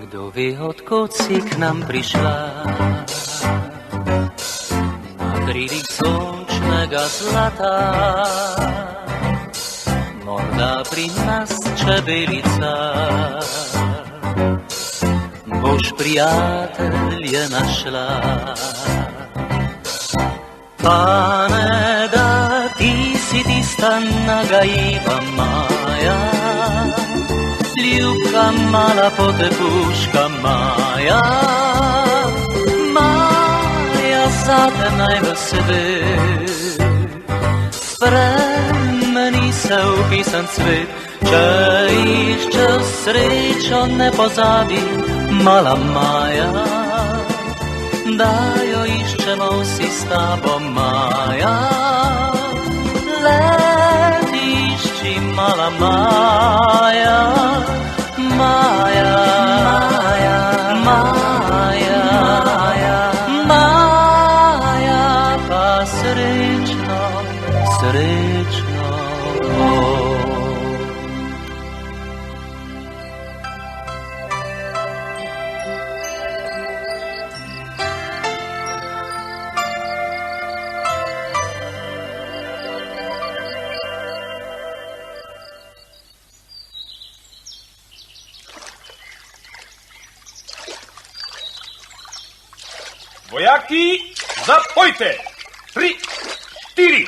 Kdo ví, odkud si k nám prišla? Na krídlach slnčného zlata morda pri nás čebelica. Bož priateľ je našla. Pane, da ty si ty stanna gajiva moja, ljubka mala potepuška moja, moja zadnaj v svet. Premeni se upisan cvet, če išče srečo ne pozabi, mala moja, da jo iščemo vsi s tabo, moja. Let išči, mala moja, moja, moja, moja, pa srečno, srečno. Vojaki, zapojte! 3, 4.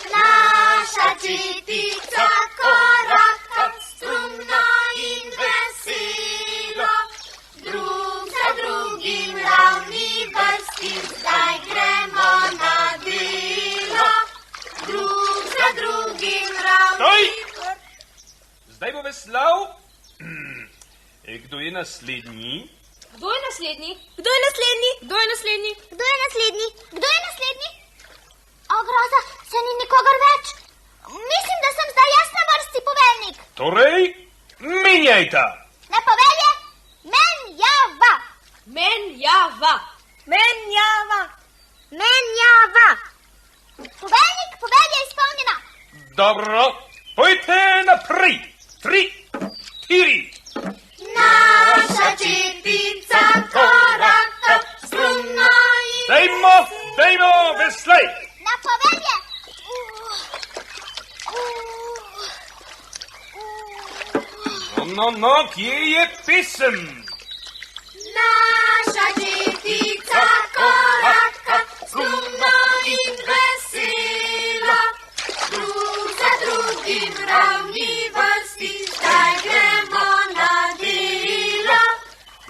Naša četica koraka strumno in veselo, drug za drugim ravni vrsti, zdaj gremo na delo. Drug za drugim ravni vrsti. Zdaj bo veslal. Kdo je naslednji? Kdo je naslednji? Kdo je naslednji? Kdo je naslednji? Kdo je naslednji? Kdo je naslednji? O, groza, se ni nikogar več. Mislim, da sem zdaj jaz na vrsti, poveljnik. Torej, menjajta. Na povelje, menjava. Menjava. Menjava. Menjava. Poveljnik, povelja izpolnjena. Dobro, pojte naprej. 3, 4. Naša četica koraka strumno in Dajmo, veslej. Na povelje. No, kje je pesem? naša četica koraka strumno in veselo, drug za drugim ravni vrsti, zdaj gremo na delo.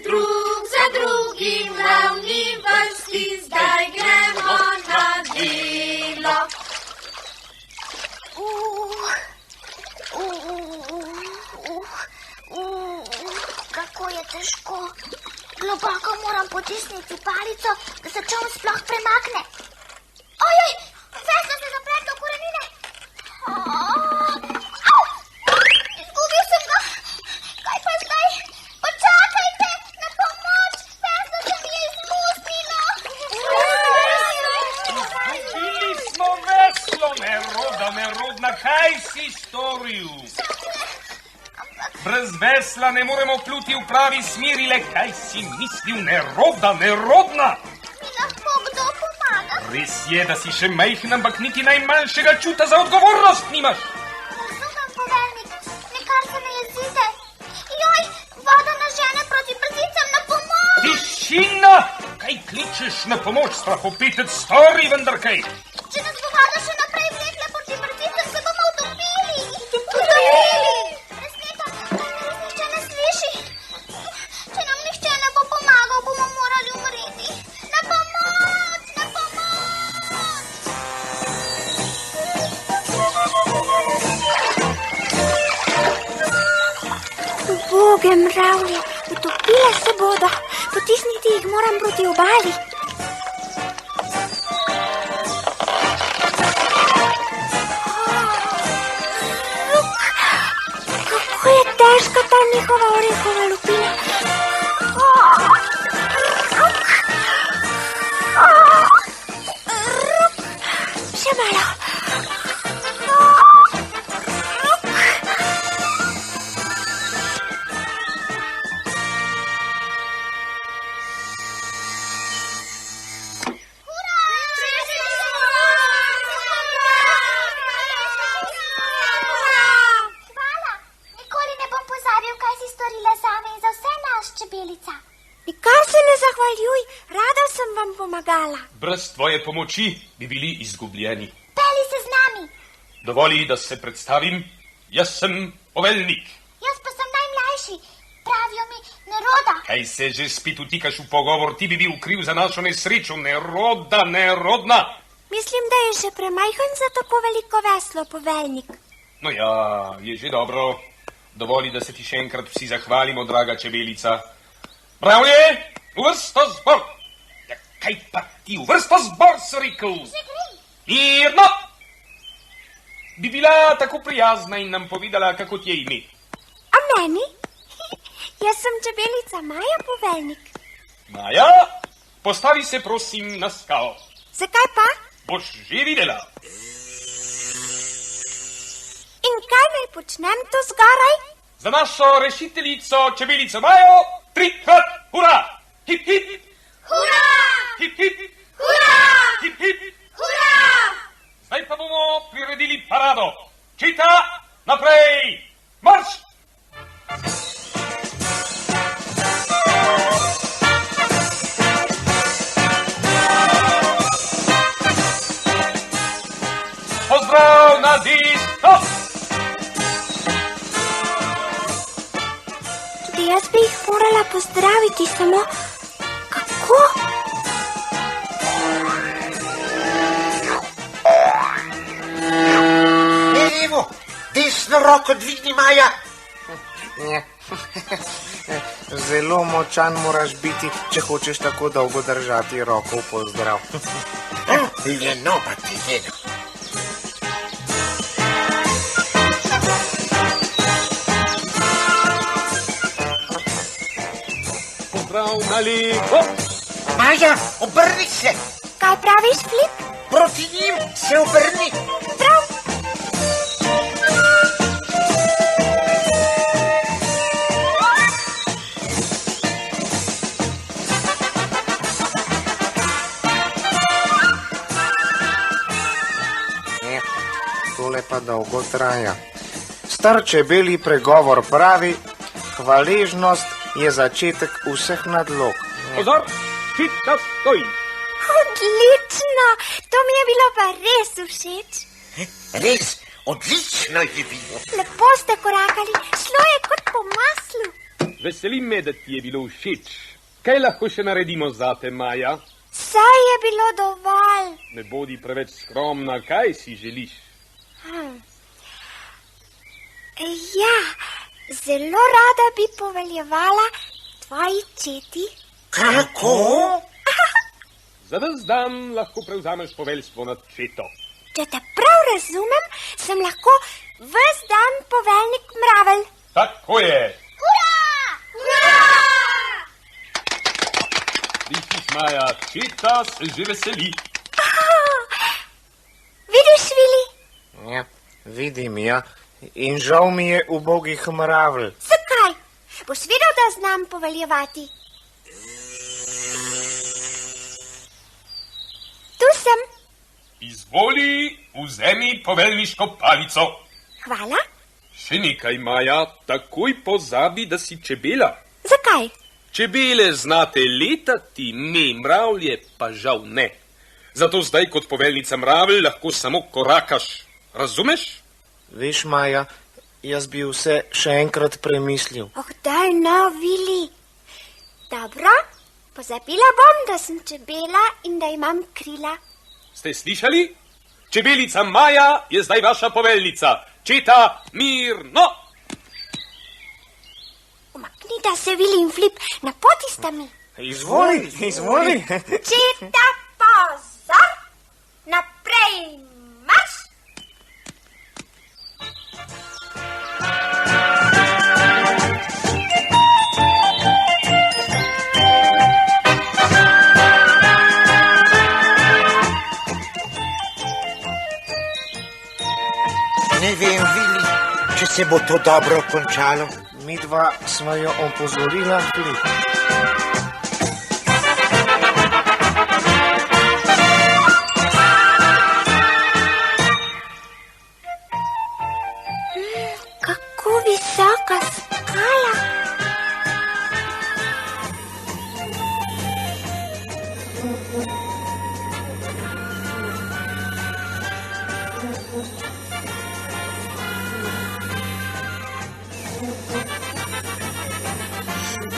Drug za drugim ravni vrsti, zdaj gremo na delo. Kako je težko. Globoko moram potisniti palico, da se čoln sploh premakne. Ojoj, veslo se zapletlo v korenine. Izgubil sem ga. Kaj pa zdaj? Počakajte, na pomoč. Veslo se mi je izmuznilo. Izgubili smo veslo, nerodna, kaj si storil? Brez vesla ne moremo pluti v pravi smeri, le kaj si mislil, nerodna? Mi lahko kdo pomaga? Res je, da si še majhen, ampak niti najmanjšega čuta za odgovornost nimaš. Razumem, poveljnik, nikar se ne jezite. Joj, voda nas žene proti brzicam, na pomoč. Tišina! Kaj kličeš na pomoč, strahopetec, stori vendar kaj? Če nas bo voda še naprej vlekla proti brzicam, se bomo utopili. Nihče ne sliši. Če nam nihče ne bo pomagal, bomo morali umreti. Na pomoč, na pomoč. Boge mravlje, utopile se bodo. Potisniti jih moram proti obali. Kako je težka ta njihova orehova lupina. Še malo. Nikar se ne zahvaljuj, rada sem vam pomagala. Brez tvoje pomoči bi bili izgubljeni. Peli se z nami. Dovoli, da se predstavim. Jaz sem poveljnik. Jaz pa sem najmlajši. Pravijo mi Neroda. Kaj se že spet utikaš v pogovor? Ti bi bil kriv za našo nesrečo. Neroda, nerodna. Mislim, da je še premajhen za tako veliko veslo, poveljnik. No ja, je že dobro. Dovoli, da se ti še enkrat vsi zahvalimo, draga čebelica. Mravlje, v vrsto zbor. Ja, kaj pa ti, v vrsto zbor, si rekel? Že gre. Mirno. Bi bila tako prijazna in nam povedala, kako ti je ime. A meni? Jaz sem čebelica Maja, poveljnik. Maja, postavi se prosim na skalo. Zakaj pa? Boš že videla. In kaj naj počnem tu zgoraj? Za našo rešiteljico, čebelico Majo, 3-krat hura! Hip, hip! Hura! Hip, hip! Hura! Hip, hip! Hura! Zdaj pa bomo priredili parado. Čita, naprej, marš! Pozdrav na disko! Tudi jaz bi jih morala pozdraviti, samo kako? Evo, desno roko dvigni, Maja. Zelo močan moraš biti, če hočeš tako dolgo držati roko v pozdrav. Ljeno pa ti ljeno. Pozdrav na levo! Maja, obrni se. Kaj praviš, Flip? Proti njim se obrni. Prav. Tole pa dolgo traja. Star čebelji pregovor pravi, hvaležnost je začetek vseh nadlog. Pozor, čita, stoj! Odlično, to mi je bilo pa res všeč. Res, odlično je bilo. Lepo ste korakali, šlo je kot po maslu. Veseli me, da ti je bilo všeč. Kaj lahko še naredimo zate, Maja? Saj je bilo dovolj. Ne bodi preveč skromna, kaj si želiš? Ja, zelo rada bi poveljevala tvoji četi. Kako? Za ves dan lahko prevzameš poveljstvo nad četo. Če te prav razumem, sem lahko ves dan poveljnik Mravelj. Tako je. Hurra! Hurra! Vidiš, Maja, četa se že veseli. Vidiš, Vili? Ja, vidim, ja. In žal mi je ubogih Mravelj. Zakaj? Boš videl, da znam poveljevati. Tu sem. Izvoli, vzemi poveljniško palico. Hvala. Še nekaj, Maja, takoj pozabi, da si čebela. Zakaj? Čebele znate letati, me, mravlje, pa žal ne. Zato zdaj kot poveljnica Mravelj lahko samo korakaš. Razumeš? Veš, Maja, jaz bi vse še enkrat premislil. Oh, daj no, Vili. Dobro, pozabila bom, da sem čebela in da imam krila. Ste slišali? Čebelica Maja je zdaj vaša poveljnica. Četa, mirno! Umaknita se, Vili in Flip, na poti sta mi. Izvoli, izvoli. Četa, pozor! Naprej, marš! Ne vem, Vili, če se bo to dobro končalo. Midva sva jo opozorila, Flip. Kako visoka skala.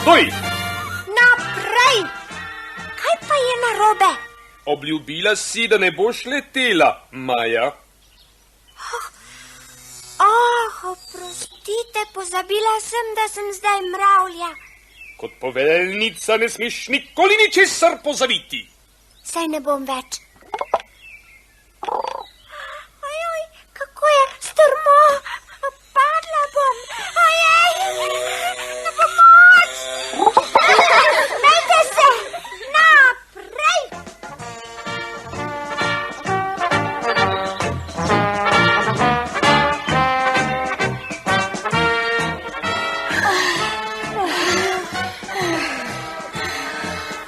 Stoj! Naprej! Kaj pa je narobe? Obljubila si, da ne boš letela, Maja. Oprostite, pozabila sem, da sem zdaj mravlja. Kot poveljnica ne smeš nikoli ničesar pozabiti. Saj ne bom več. Ojoj, kako je strmo. Padla bom. Ojej, na pomoč. Dajte se, naprej.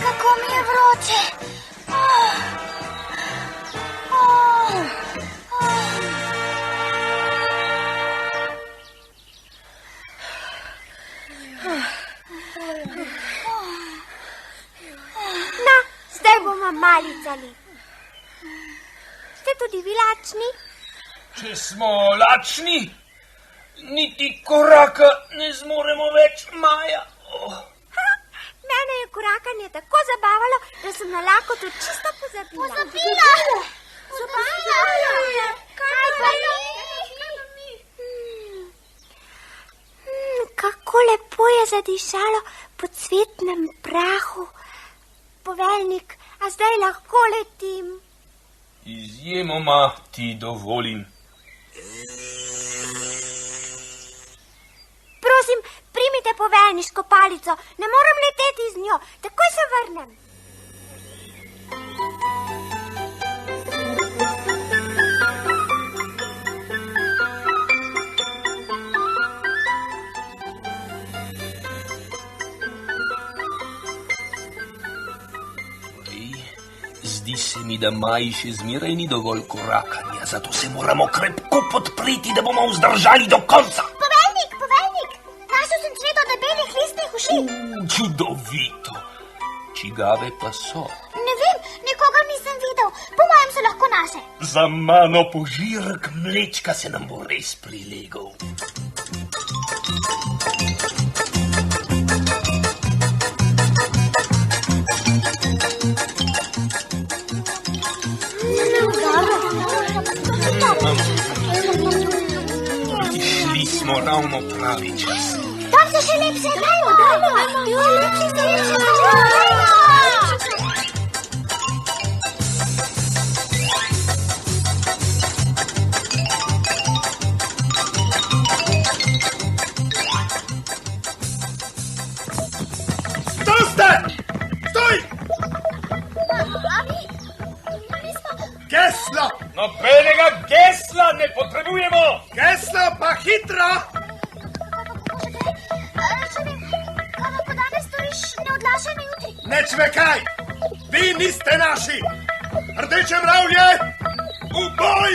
Kako mi je vroče. No, zdaj bomo malicali. Ste tudi vi lačni? Če smo lačni, niti koraka ne zmoremo več, Maja. Mene je korakanje tako zabavalo, da sem na lakoto čisto pozabila. Zabavalo? Kaj pa je? Kako lepo je zadišalo po cvetnem prahu. Poveljnik, a zdaj lahko letim? Izjemoma ti dovolim. Prosim, primite poveljniško palico. Ne moram leteti z njo. Takoj se vrnem. Zdi se mi, da Maji še zmeraj ni dovolj korakanja, zato se moramo krepko podpreti, da bomo vzdržali do konca. Poveljnik, našel sem cvet od debelih listnih uši. Čudovito. Čigave pa so? Ne vem, nikogar nisem videl. Po mojem so lahko naše. Za mano požirek mlečka se nam bo res prilegel. Prišli smo ravno pravi čas. Tam se še lepše dajo. Stoj! Geslo! Nobenega gesla ne potrebujemo! Geslo pa hitro! Kaj pa danes storiš, ne odlašaj me jutri? Neč me kaj! Vi niste naši! Rdeče mravlje! V boj!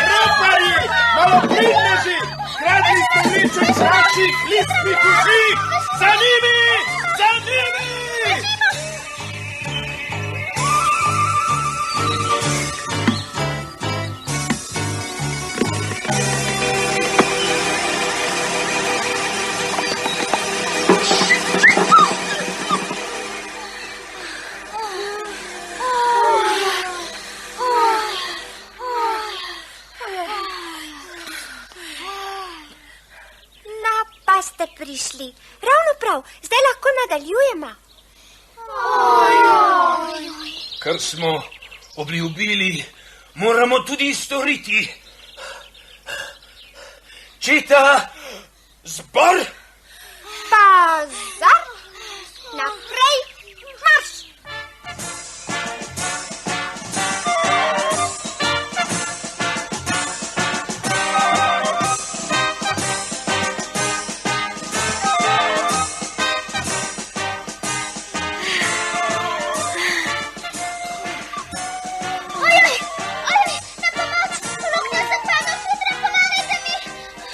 Ropaji! Malopridneži! Kradli ste mleček naših listnih uši! Za njimi! Za njimi! Ste prišli. Ravno prav, zdaj lahko nadaljujemo. Kar smo obljubili, moramo tudi storiti. Četa, zbor! Pazar! Naprej, marš!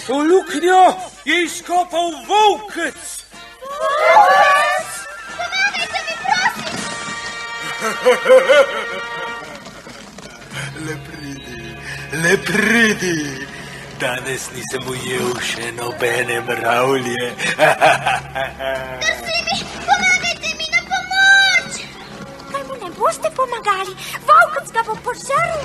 To luknjo je izkopal volkec. Volkec! Pomagajte mi, prosim! Le pridi, le pridi. Danes nisem ujel še nobene mravlje. Pomagajte mi na pomoč! Kaj mu ne boste pomagali? Volkec ga bo požrl.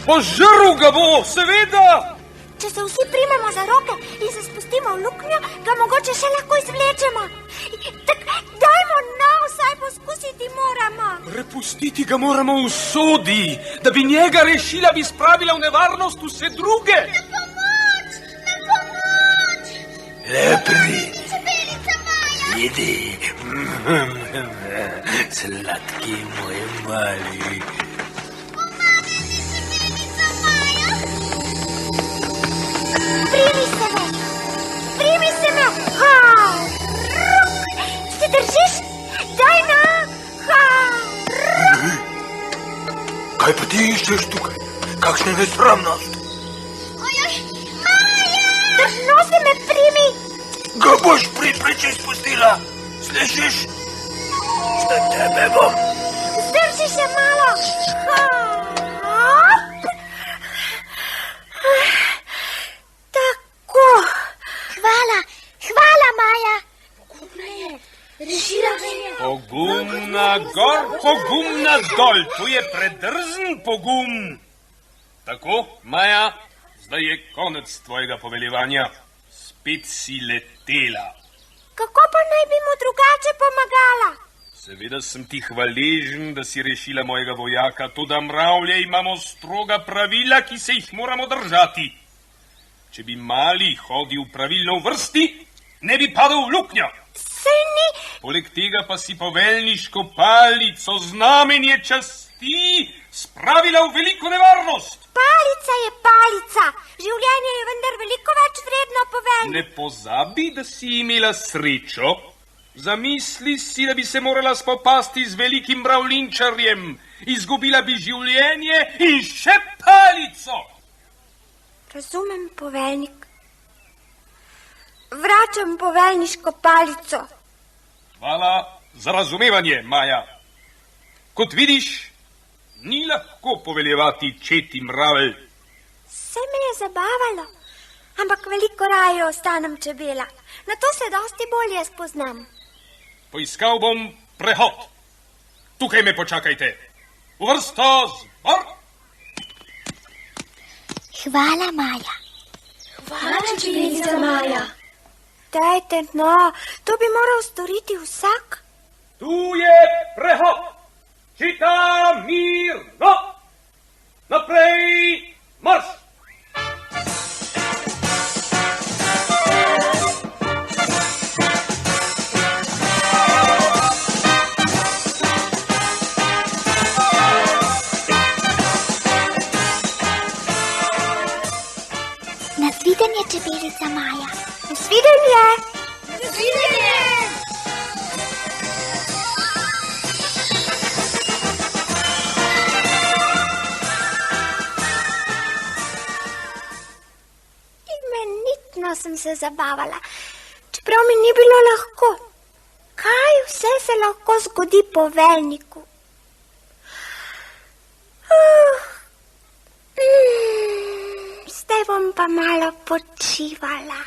Požrl ga bo, seveda! Če se vsi primemo za roke in se spustimo v luknjo, ga mogoče še lahko izvlečemo. Tak, dajmo no, vsaj poskusiti moramo. Prepustiti ga moramo v sodi, da bi njega rešila, bi spravila v nevarnost vse druge. Na pomoč! Le pridi. Čebelica Maja! Idi. Sladki moj mali. Primi se me! Ha! Ruk! Se držiš? Daj na! Ha! Ruk! Kaj pa ti iščeš tukaj? Kakšna nesramnost? Ojoj! Maja! Trdno se me primi! Ga boš pripriči spustila? Slišiš? Za tebe bom. Zdrži še malo! Ha! Hvala, Maja. Rešila me je. Pogumna gor, pogumna dol. To je predrzen pogum. Tako, Maja, zdaj je konec tvojega poveljevanja. Spet si letela. Kako pa naj bi mu drugače pomagala? Seveda sem ti hvaležen, da si rešila mojega vojaka. Toda mravlje imamo stroga pravila, ki se jih moramo držati. Če bi mali hodil pravilno v vrsti, ne bi padel v luknjo. Saj ni. Poleg tega pa si poveljniško palico, znamenje časti, spravila v veliko nevarnost. Palica je palica. Življenje je vendar veliko več vredno, poveljnik. Ne pozabi, da si imela srečo. Zamisli si, da bi se morala spopasti z velikim mravljinčarjem. Izgubila bi življenje in še palico. Razumem, poveljnik. Vračam poveljniško palico. Hvala za razumevanje, Maja. Kot vidiš, ni lahko poveljevati četi mravelj. Se me je zabavalo, ampak veliko raje ostanem čebela. Na to se dosti bolje spoznam. Poiskal bom prehod. Tukaj me počakajte. V vrsto zbor. Hvala, Maja. Hvala, čebelica Maja. Dajte, no, to bi moral storiti vsak. Tu je prehod. Čita mirno. Naprej marš. Nasvidenje, čebelica Maja. Nasvidenje. Nasvidenje. Imenitno sem se zabavala, čeprav mi ni bilo lahko. Kaj vse se lahko zgodi poveljniku? Zdaj bom pa malo počivala.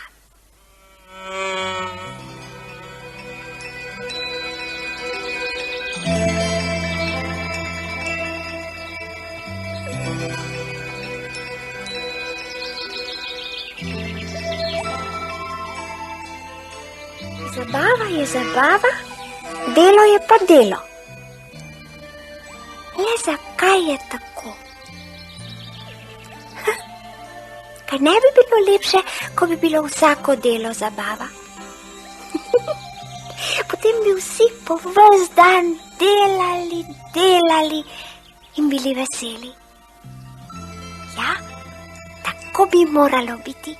Zabava je zabava, delo je pa delo. Le zakaj je tako? Kaj ne bi bilo lepše, ko bi bilo vsako delo zabava? Potem bi vsi po ves dan delali in bili veseli. Ja, tako bi moralo biti.